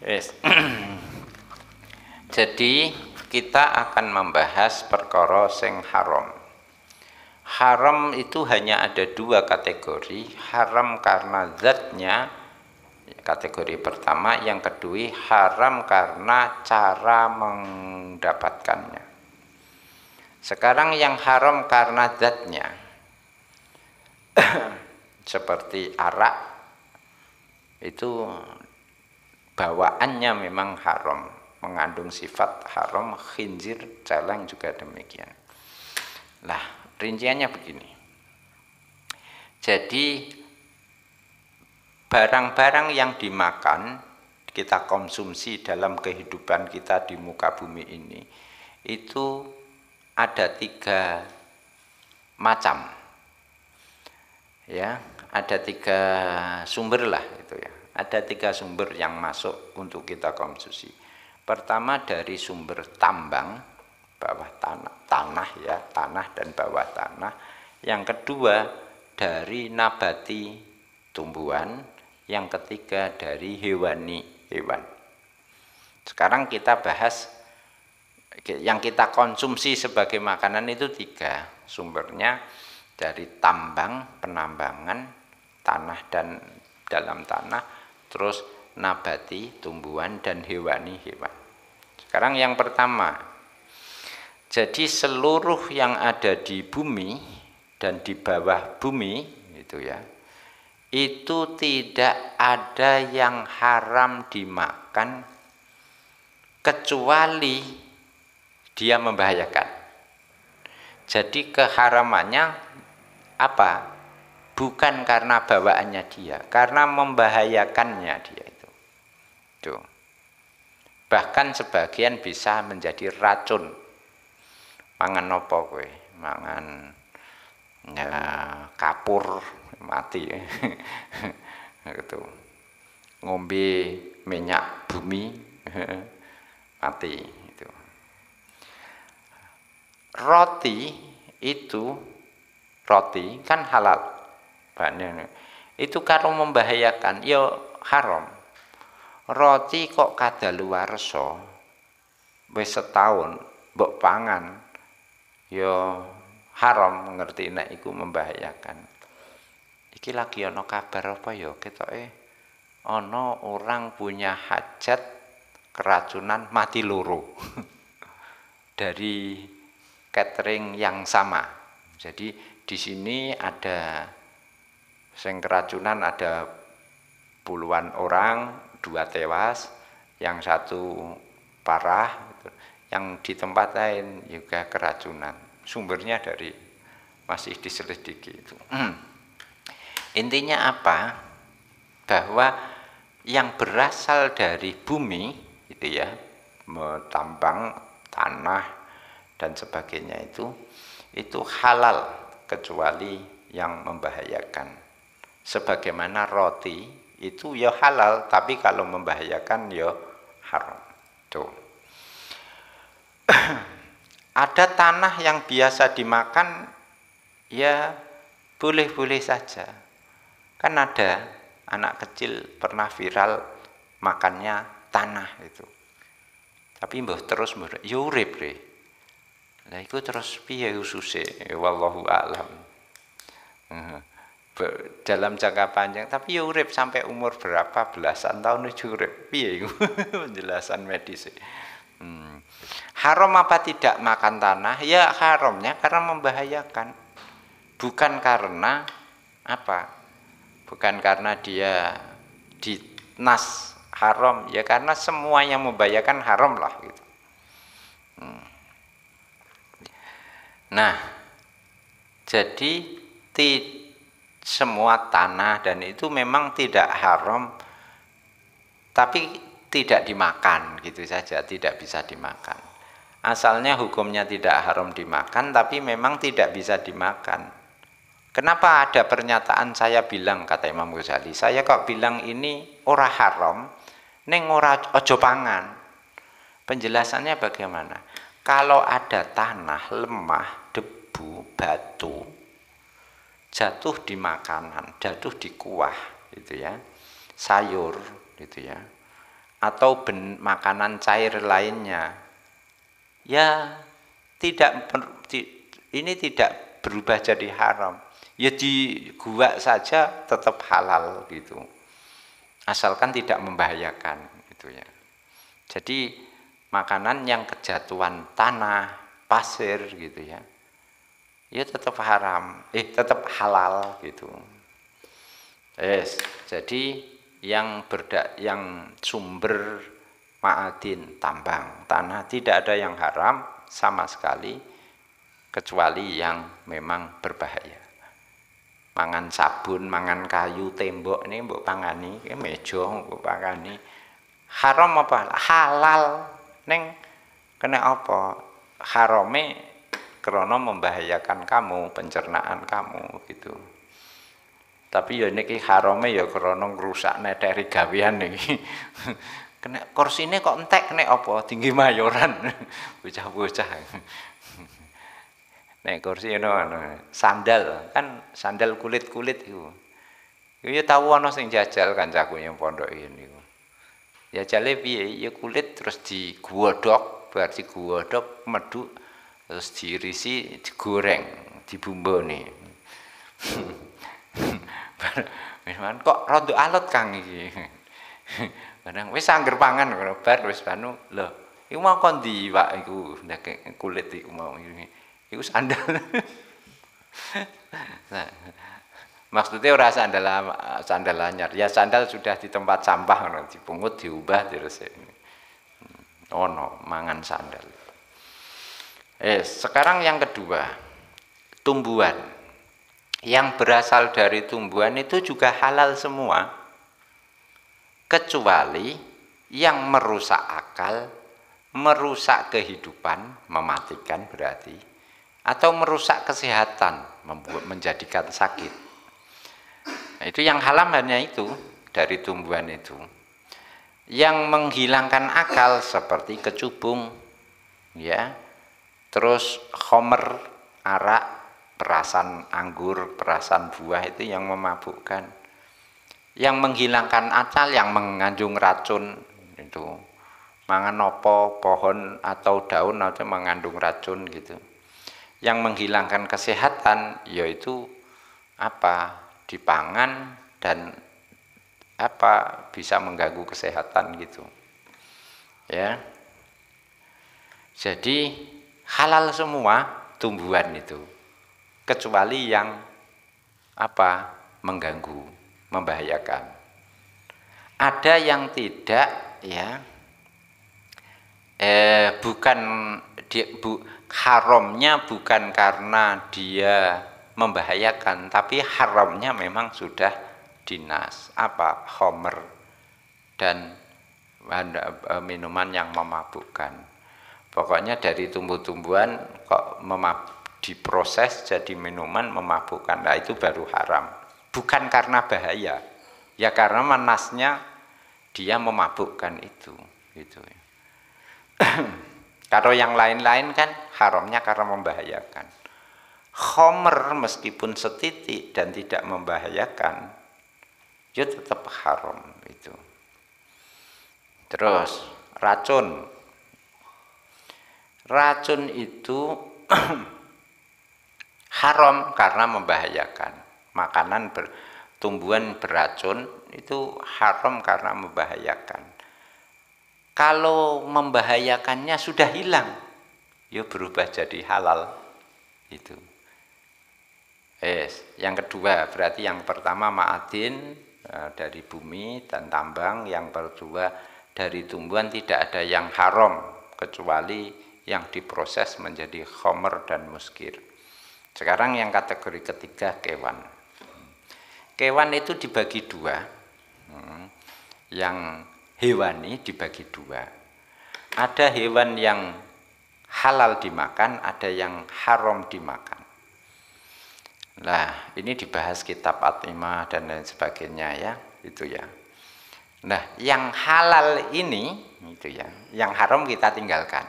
Yes. Jadi kita akan membahas perkara sing haram. Haram itu hanya ada dua kategori, haram karena zatnya, kategori pertama, yang kedua haram karena cara mendapatkannya. Sekarang yang haram karena zatnya, seperti arak, itu bawaannya memang haram, mengandung sifat haram. Khinzir, celeng juga demikian. Lah, rinciannya begini. Jadi barang-barang yang dimakan, kita konsumsi dalam kehidupan kita di muka bumi ini, itu ada tiga macam. Ya, ada tiga sumber lah itu ya. Ada tiga sumber yang masuk untuk kita konsumsi. Pertama dari sumber tambang, bawah tanah ya, tanah dan bawah tanah. Yang kedua dari nabati, tumbuhan. Yang ketiga dari hewani, hewan. Sekarang kita bahas yang kita konsumsi sebagai makanan itu tiga sumbernya, dari tambang, penambangan, tanah dan dalam tanah, terus nabati, tumbuhan, dan hewani, hewan. Sekarang yang pertama, jadi seluruh yang ada di bumi dan di bawah bumi itu ya, itu tidak ada yang haram dimakan kecuali dia membahayakan. Jadi keharamannya apa? Bukan karena bawaannya dia, karena membahayakannya dia itu. Tuh. Bahkan sebagian bisa menjadi racun. Mangan nopo kowe? Mangan ya, kapur mati. Gitu. Ngombe minyak bumi mati itu. Roti kan halal. Bahannya itu kalau membahayakan ya haram. Roti kok kadaluwarsa wis setahun mbok pangan ya haram, ngerti nek iku membahayakan. Iki lagi ana kabar apa ya, ketoke ana orang punya hajat keracunan mati loro dari catering yang sama. Jadi di sini ada sing keracunan, ada puluhan orang, 2 tewas, yang 1 parah, yang di tempat lain juga keracunan. Sumbernya dari masih diselidiki itu. Intinya apa? Bahwa yang berasal dari bumi itu ya, tambang, tanah dan sebagainya itu halal kecuali yang membahayakan. Sebagaimana roti itu ya halal, tapi kalau membahayakan ya haram. Tuh. Ada tanah yang biasa dimakan ya boleh-boleh saja. Kan ada anak kecil pernah viral makannya tanah itu. Tapi mbah terus ya urip re. Lah iku terus piye ususe? Wallahu a'lam. Dalam jangka panjang, tapi ya urip sampai umur berapa belasan tahun itu urip. Piye iku penjelasan medis. Haram apa tidak makan tanah? Ya haramnya karena membahayakan. Bukan karena apa? Bukan karena dia di nas haram, ya karena semua yang membahayakan haram lah gitu. Nah, jadi semua tanah dan itu memang tidak haram, tapi tidak dimakan gitu saja, tidak bisa dimakan. Asalnya hukumnya tidak haram dimakan, tapi memang tidak bisa dimakan. Kenapa ada pernyataan saya bilang, kata Imam Ghazali, saya kok bilang ini ora haram, ning ora ojo pangan. Penjelasannya bagaimana? Kalau ada tanah, lemah, debu, batu, jatuh di makanan, jatuh di kuah, gitu ya, sayur, gitu ya. atau makanan cair lainnya, ya ini tidak berubah jadi haram. Ya di gua saja tetap halal gitu, asalkan tidak membahayakan gitu ya. Jadi makanan yang kejatuhan tanah, pasir gitu ya, ya tetap haram, tetap halal gitu. Jadi yang sumber ma'adin, tambang, tanah, tidak ada yang haram sama sekali kecuali yang memang berbahaya. Mangan sabun, mangan kayu, tembok ini mbok pangani, meja mbok pangani. Haram apa? Halal. Neng kena apa? Harame karena membahayakan kamu, pencernaan kamu gitu. Tapi ya niki harame ya karena ngrusak neteri gawean niki. Kena kursine kok entek nek apa? Tinggi mayoran. Bocah-bocah. Nek kursi sandal, kan sandal kulit-kulit iku. Ya tau ana sing jajal kancaku yang pondok ini. Ya jale piye? Ya kulit terus digodhog, bar digodhog medhuk terus diirisi, digoreng, dibumboni. Memang kok rada alot Kang iki. Barang wis angger pangan ngono bar wis banu. Lho, iku mau kon ndi Pak iku kulit iku mau ini. Iku sandal. Nah, maksudnya ora sandal anyar. Ya sandal sudah di tempat sampah ngono, dipungut, diubah terus ini. Ono mangan sandal. Sekarang yang kedua, tumbuhan. Yang berasal dari tumbuhan itu juga halal semua. Kecuali yang merusak akal, merusak kehidupan, mematikan berarti. Atau merusak kesehatan, menjadikan sakit. Nah, itu yang haram hanya itu dari tumbuhan itu. Yang menghilangkan akal seperti kecubung, ya, terus khomer, arak, perasan anggur, perasan buah itu yang memabukkan. Yang menghilangkan akal, yang mengandung racun itu, mangan opo, pohon atau daun atau mengandung racun gitu. Yang menghilangkan kesehatan yaitu apa? Dipangan dan apa bisa mengganggu kesehatan gitu. Ya. Jadi halal semua tumbuhan itu. Kecuali yang apa? Mengganggu, membahayakan. Ada yang tidak ya. Haramnya bukan karena dia membahayakan, tapi haramnya memang sudah dinas, apa? Khomer dan minuman yang memabukkan. Pokoknya dari tumbuh-tumbuhan kok diproses jadi minuman memabukkan, nah itu baru haram. Bukan karena bahaya, ya karena manasnya dia memabukkan itu, gitu. Kalau yang lain-lain kan haramnya karena membahayakan. Khomer meskipun setitik dan tidak membahayakan, ya tetap haram itu. Terus racun. Racun itu haram karena membahayakan. Makanan tumbuhan beracun itu haram karena membahayakan. Kalau membahayakannya sudah hilang, ya berubah jadi halal itu. Yang kedua berarti yang pertama ma'adin dari bumi dan tambang, yang kedua dari tumbuhan tidak ada yang haram kecuali yang diproses menjadi khomer dan muskir. Sekarang yang kategori ketiga kewan. Kewan itu dibagi dua. Yang hewani dibagi dua. Ada hewan yang halal dimakan, ada yang haram dimakan. Nah, ini dibahas kitab At-Timah dan lain sebagainya ya, itu ya. Nah, yang halal ini itu ya, yang haram kita tinggalkan.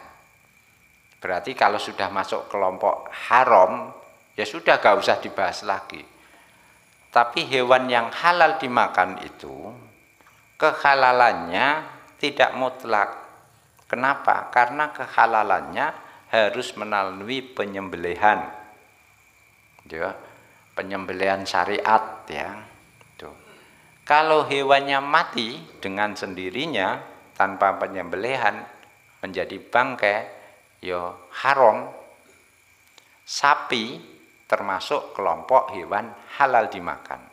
Berarti kalau sudah masuk kelompok haram, ya sudah gak usah dibahas lagi. Tapi hewan yang halal dimakan itu kehalalannya tidak mutlak. Kenapa? Karena kehalalannya harus melalui penyembelihan, ya, penyembelihan syariat, ya. Tuh. Kalau hewannya mati dengan sendirinya tanpa penyembelihan menjadi bangkai, ya haram. Sapi termasuk kelompok hewan halal dimakan.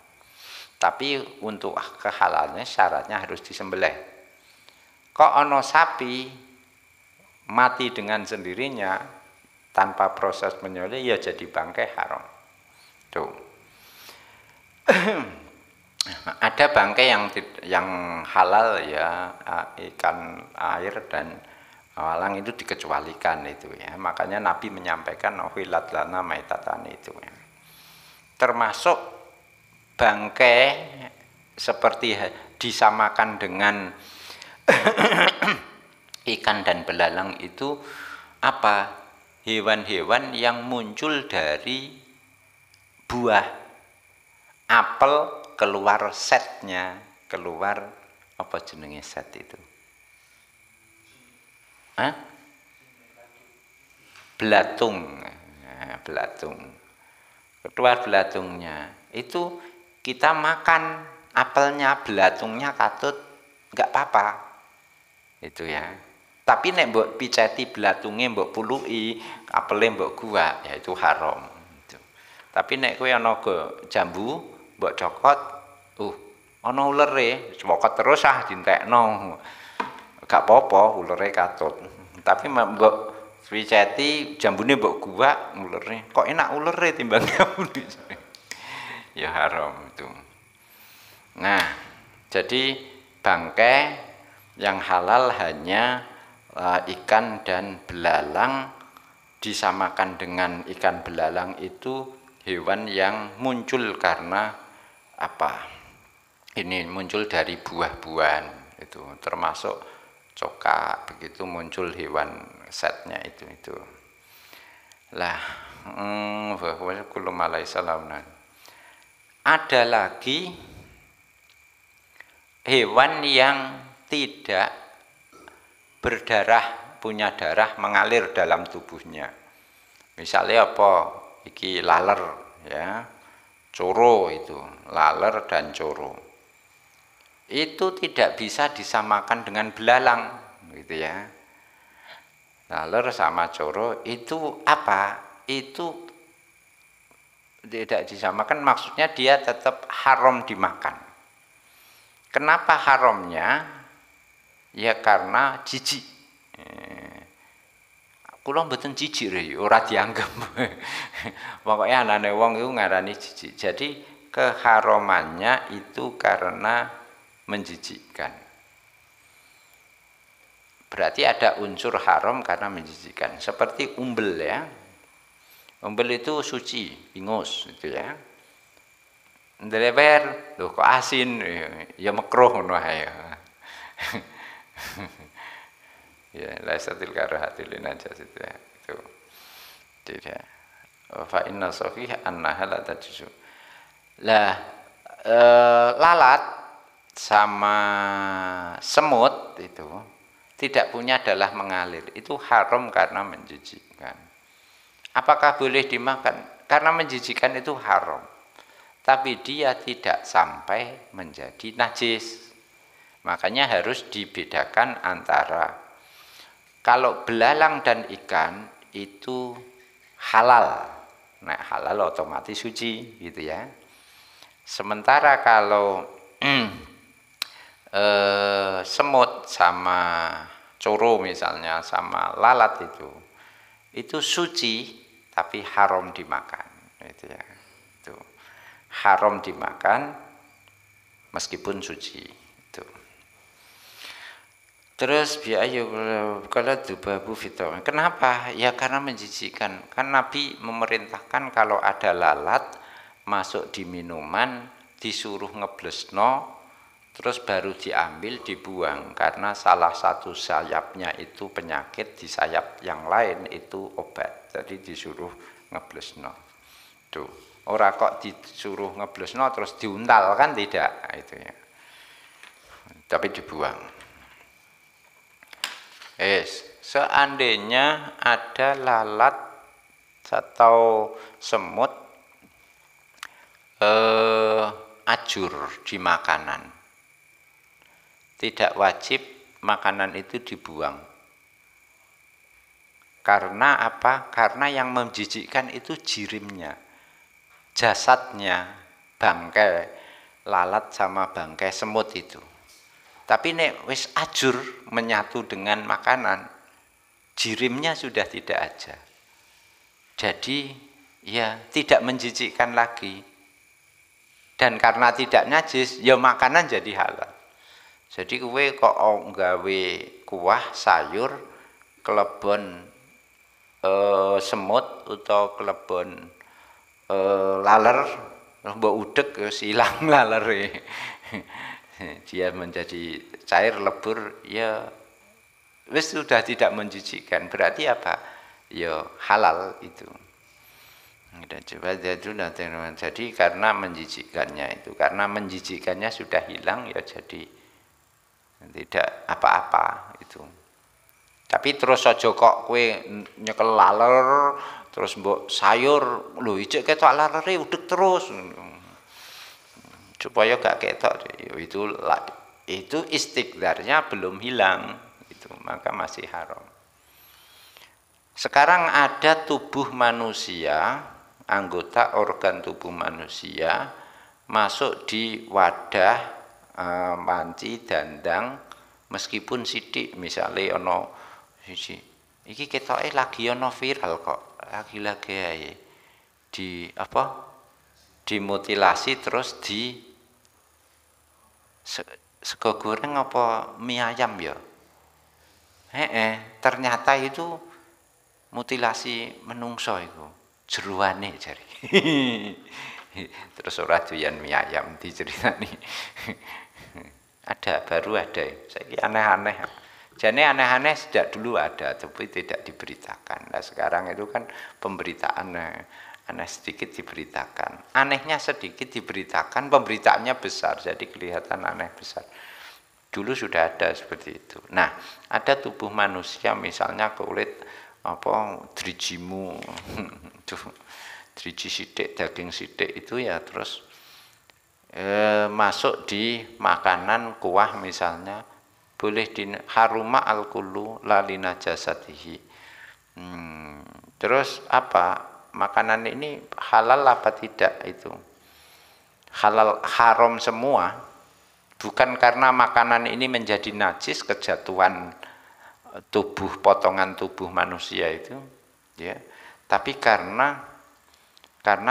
Tapi untuk kehalalnya syaratnya harus disembelih. Kok ono sapi mati dengan sendirinya tanpa proses menyembelih, ya jadi bangkai haram. Tuh. Ada bangkai yang halal, ya, ikan air dan walang itu dikecualikan itu, ya. Makanya Nabi menyampaikan uhillat lana maitatani itu, ya. Termasuk bangkai seperti disamakan dengan ikan dan belalang itu apa? Hewan-hewan yang muncul dari buah. Apel keluar setnya, keluar apa jenenge set itu? Hah? Belatung. Nah, belatung. Keluar belatungnya. Itu kita makan apelnya, belatungnya katut enggak apa-apa. Itu, ya. Tapi nek mbok piceti belatungnya mbok pului, apelnya mbok gua, ya itu haram. Itu. Tapi nek kowe ana jambu mbok cokot, ana ulere, cokot terus dintekno. Gak apa-apa ulere katut. Tapi mbok piceti jambune mbok gua, ulere. Kok enak ulere timbang jambu. Ya haram itu. Nah, jadi bangkai yang halal hanya ikan dan belalang. Disamakan dengan ikan belalang itu hewan yang muncul karena apa? Ini muncul dari buah-buahan itu, termasuk cokak, begitu muncul hewan setnya itu. Lah, ada lagi hewan yang tidak berdarah, punya darah mengalir dalam tubuhnya. Misalnya apa? Iki laler, ya. Coro itu, laler dan coro. Itu tidak bisa disamakan dengan belalang, gitu, ya. Laler sama coro itu apa? Itu tidak disamakan, maksudnya dia tetap haram dimakan. Kenapa haramnya? Ya karena jijik. Kula mboten jijik lho, ora dianggap. Pokoke anane wong iku ngarani jijik. Jadi keharamannya itu karena menjijikkan. Berarti ada unsur haram karena menjijikkan. Seperti umbel, ya. Umbel itu suci, ingus itu, ya. Ndelewer, lho kok asin, ya makruh ngono ae. Ya, laisatil karahatil najas itu, ya. Itu. Tidak. Fa inna sahih annaha la tajzu. Lah, lalat sama semut itu tidak punya darah mengalir. Itu haram karena menjijikkan. Apakah boleh dimakan? Karena menjijikkan itu haram. Tapi dia tidak sampai menjadi najis. Makanya harus dibedakan antara kalau belalang dan ikan itu halal. Nah, halal otomatis suci, gitu, ya. Sementara kalau semut sama coro misalnya, sama lalat itu suci tapi haram dimakan, gitu, ya. Itu haram dimakan meskipun suci itu. Terus biaya kalau dubabu fitron. Kenapa? Ya karena menjijikkan. Kan Nabi memerintahkan kalau ada lalat masuk di minuman disuruh ngeblesno, terus baru diambil dibuang karena salah satu sayapnya itu penyakit, di sayap yang lain itu obat. Jadi disuruh ngeblesno. Tuh. Ora kok disuruh ngeblesno terus diuntal, kan tidak, itu, ya. Tapi dibuang. Seandainya ada lalat atau semut ajur di makanan, tidak wajib makanan itu dibuang. Karena apa? Karena yang menjijikkan itu jirimnya, jasadnya, bangkai lalat sama bangkai semut itu. Tapi nek wis ajur menyatu dengan makanan, jirimnya sudah tidak ada. Jadi ya tidak menjijikkan lagi. Dan karena tidak najis, ya makanan jadi halal. Jadi kowe kok nggawe kuah sayur kelebon semut atau kelebon laler, mbok udek wis ilang lalere. Dia menjadi cair lebur, ya wis sudah tidak menjijikkan. Berarti apa? Ya halal itu. Dan coba jadi karena menjijikkannya itu, karena menjijikkannya sudah hilang, ya jadi tidak apa-apa itu. Tapi terus aja kok kowe nyekel laler terus mbok sayur lho ijek ketok lalere udek terus. Supaya gak ketok itu istiqdarnya belum hilang itu, maka masih haram. Sekarang ada tubuh manusia, anggota organ tubuh manusia masuk di wadah panci dandang, meskipun sidik, misalnya ono siji iki ketoke lagi ono viral kok, lagi ae di apa dimutilasi terus di sego goreng apa mie ayam ya? Ternyata itu mutilasi menungso itu, jeruane jari. Terus ora doyan mie ayam diceritani. Baru ada. Saiki aneh-aneh. Jane aneh-aneh sejak dulu ada, tapi tidak diberitakan. Nah, sekarang itu kan pemberitaan aneh sedikit diberitakan, anehnya sedikit diberitakan, pemberitaannya besar, jadi kelihatan aneh besar. Dulu sudah ada seperti itu. Nah, ada tubuh manusia misalnya kulit apa drijimu, driji sidik, daging sidik itu ya terus masuk di makanan kuah misalnya, boleh di haruma al-kullu lalina jasatihi. Terus apa? Makanan ini halal apa tidak itu? Halal haram semua, bukan karena makanan ini menjadi najis kejatuhan tubuh, potongan tubuh manusia itu, ya. Tapi karena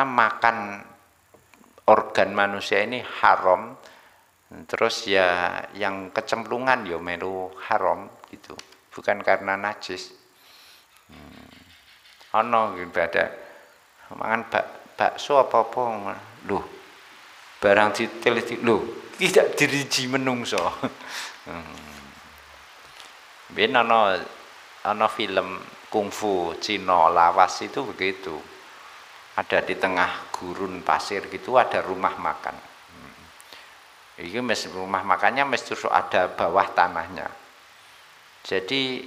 makan organ manusia ini haram, terus ya yang kecemplungan ya melu haram gitu, bukan karena najis. Ono ibadah mangan bakso apa-apa lho, barang diteliti lho tidak diriji menungso. Ben ono film kungfu Cina lawas itu begitu, ada di tengah gurun pasir gitu ada rumah makan. Ini rumah makannya mesti ada bawah tanahnya. Jadi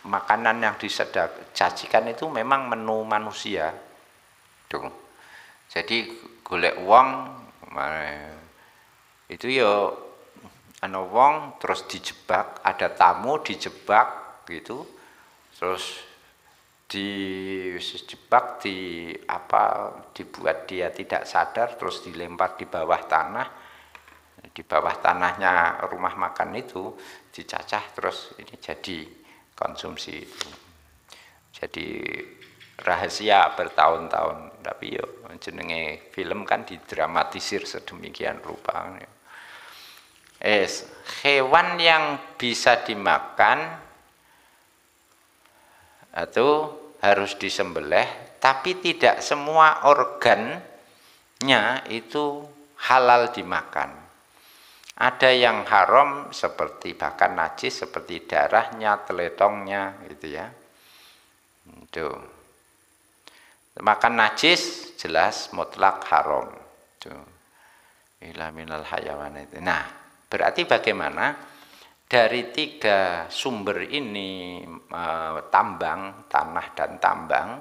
makanan yang disajikan itu memang menu manusia. Tuh. Jadi golek wong itu ya ana wong terus dijebak, ada tamu dijebak gitu. Terus dijebak dibuat dia tidak sadar, terus dilempar di bawah tanah. Di bawah tanahnya rumah makan itu dicacah, terus ini jadi konsumsi itu. Jadi rahasia bertahun-tahun, tapi yo jenenge film kan didramatisir sedemikian rupa. Hewan yang bisa dimakan atau harus disembelih, tapi tidak semua organnya itu halal dimakan. Ada yang haram seperti bahkan najis, seperti darahnya, teletongnya gitu ya. Itu. Makan najis jelas mutlak haram. Tuh. Ila minal hayawan itu. Nah, berarti bagaimana? Dari tiga sumber ini, tambang, tanah dan tambang,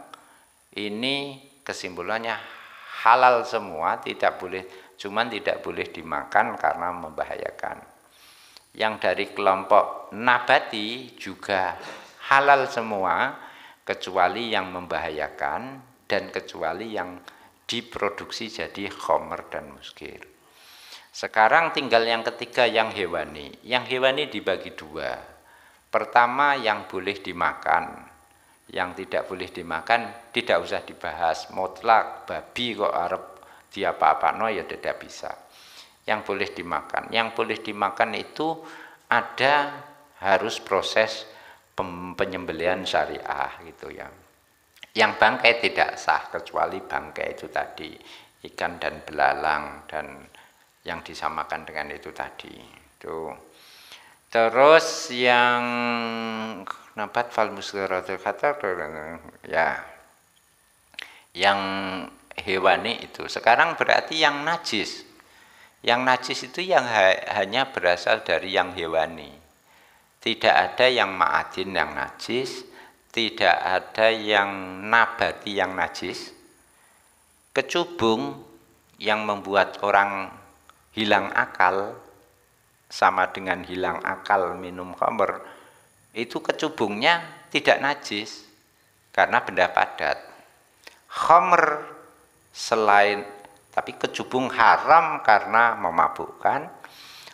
ini kesimpulannya halal semua, cuman tidak boleh dimakan karena membahayakan. Yang dari kelompok nabati juga halal semua, kecuali yang membahayakan dan kecuali yang diproduksi jadi khamr dan muskir. Sekarang tinggal yang ketiga, yang hewani. Yang hewani dibagi dua. Pertama, yang boleh dimakan. Yang tidak boleh dimakan tidak usah dibahas. Mutlak babi kok arep diapa-apano ya tidak bisa. Yang boleh dimakan. Yang boleh dimakan itu ada harus proses penyembelihan syariah gitu ya. Yang bangkai tidak sah kecuali bangkai itu tadi, ikan dan belalang dan yang disamakan dengan itu tadi. Tuh. Terus yang nabat fal muskiratul khatar ya. Yang hewani itu. Sekarang berarti yang najis. Yang najis itu yang hanya berasal dari yang hewani. Tidak ada yang ma'adin yang najis, tidak ada yang nabati yang najis. Kecubung yang membuat orang hilang akal sama dengan hilang akal minum khamr, itu kecubungnya tidak najis karena benda padat. Khamr selain, tapi kecubung haram karena memabukkan.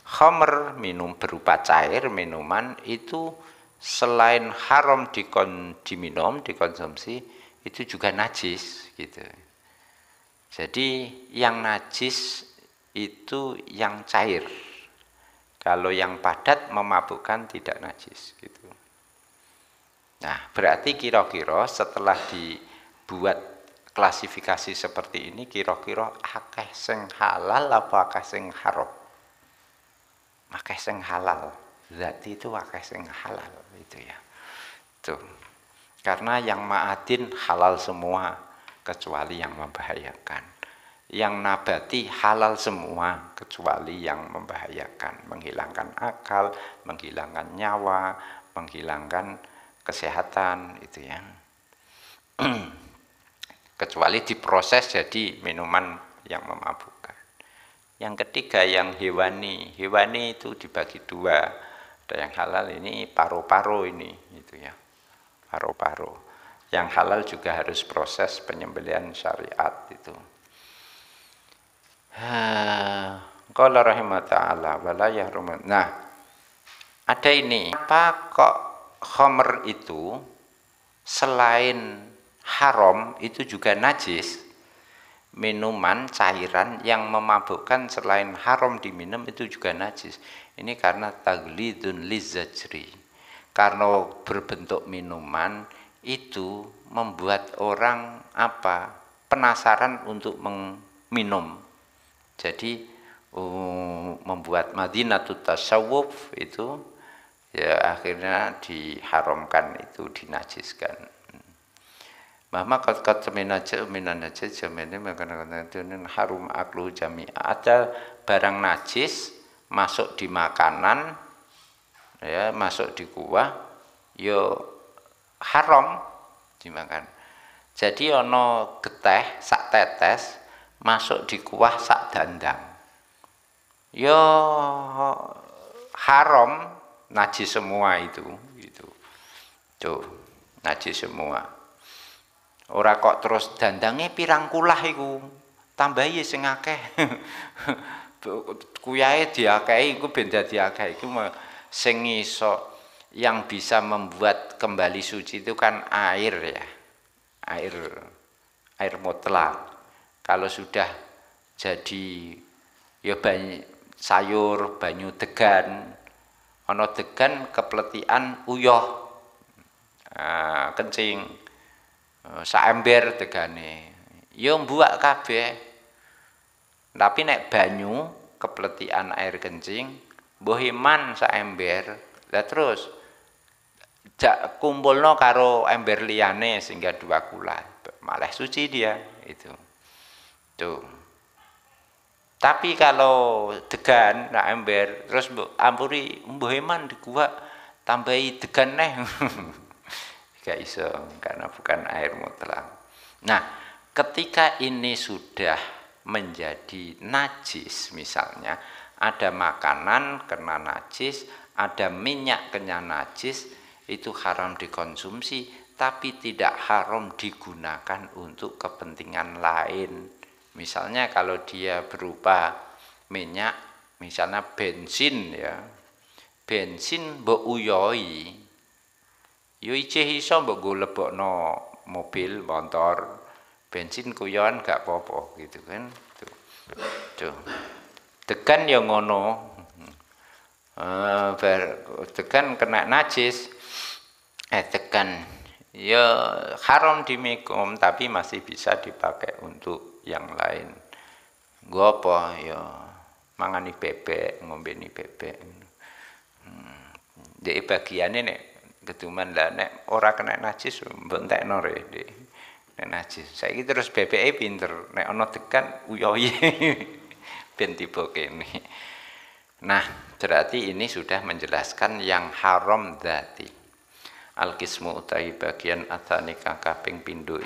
Khamr minum berupa cair minuman itu selain haram diminum, dikonsumsi, itu juga najis gitu. Jadi yang najis itu yang cair. Kalau yang padat memabukkan tidak najis gitu. Nah, berarti kira-kira setelah dibuat klasifikasi seperti ini, kira-kira akeh sing halal apa akeh sing haram? Akeh sing halal. Zat itu akeh sing halal itu ya. Tuh. Karena yang ma'adin halal semua kecuali yang membahayakan. Yang nabati halal semua kecuali yang membahayakan, menghilangkan akal, menghilangkan nyawa, menghilangkan kesehatan itu ya. Kecuali diproses jadi minuman yang memabukkan. Yang ketiga yang hewani. Hewani itu dibagi dua. Ada yang halal ini paru-paru ini itu ya. Paru-paru. Yang halal juga harus proses penyembelihan syariat itu. Qala rahimah ta'ala wala yahrumun. Nah, ada ini. Apa kok khamr itu selain haram itu juga najis? Minuman cairan yang memabukkan selain haram diminum itu juga najis. Ini karena taglidun lizzajri. Karena berbentuk minuman itu membuat orang apa? Penasaran untuk minum. Jadi membuat Madinatut Tasawuf itu ya akhirnya diharamkan, itu dinajiskan. Mama kat minaja jamene makanan harum aklu jami. Ada barang najis masuk di makanan ya, masuk di kuah yo haram dimakan. Jadi ono geteh sak tetes masuk di kuah sak dandang. Yo haram, najis semua itu gitu. Tuh, najis semua. Ora kok terus dandange pirang kulah iku. Tambahi sing akeh. Kuyahe diakehi iku ben dadi akeh iku sing iso yang bisa membuat kembali suci itu kan air ya. Air mutlak. Kalau sudah jadi ya sayur, banyu degan, ana degan kepletian uyah, kencing, saember degane, ya mbuak kabeh. Tapi nek banyu kepletian air kencing, mbuh iman saember, lah terus jak kumpulno karo ember liyane sehingga dua kula, malah suci dia itu. Tuh. Tapi kalau degan nak ember terus mbok ampuri mbuh eman di gua tambahi degan neh. Gak iso karena bukan air mutlak. Nah, ketika ini sudah menjadi najis, misalnya ada makanan kena najis, ada minyak kena najis, itu haram dikonsumsi, tapi tidak haram digunakan untuk kepentingan lain. Misalnya kalau dia berupa minyak, misalnya bensin ya, bensin mbok uyoi, yo ijeh iso mbok go lebokno mobil, motor, bensin kuyon gak apa-apa gitu kan. Tuh. Degan ya ngono. Degan kena najis, degan ya haram diminum tapi masih bisa dipakai untuk yang lain. Gua apa ya mangani bebek, ngombeni bebek. Dek bagiane nek keduman lah nek ora kena najis mbok entekno rek Dik. Nek najis. Saiki terus bebeke pinter, nek ana degan uyohi ben tiba kene. Nah, berarti ini sudah menjelaskan yang haram dzati. Al-qismu utawi bagian atsani kang kaping pindho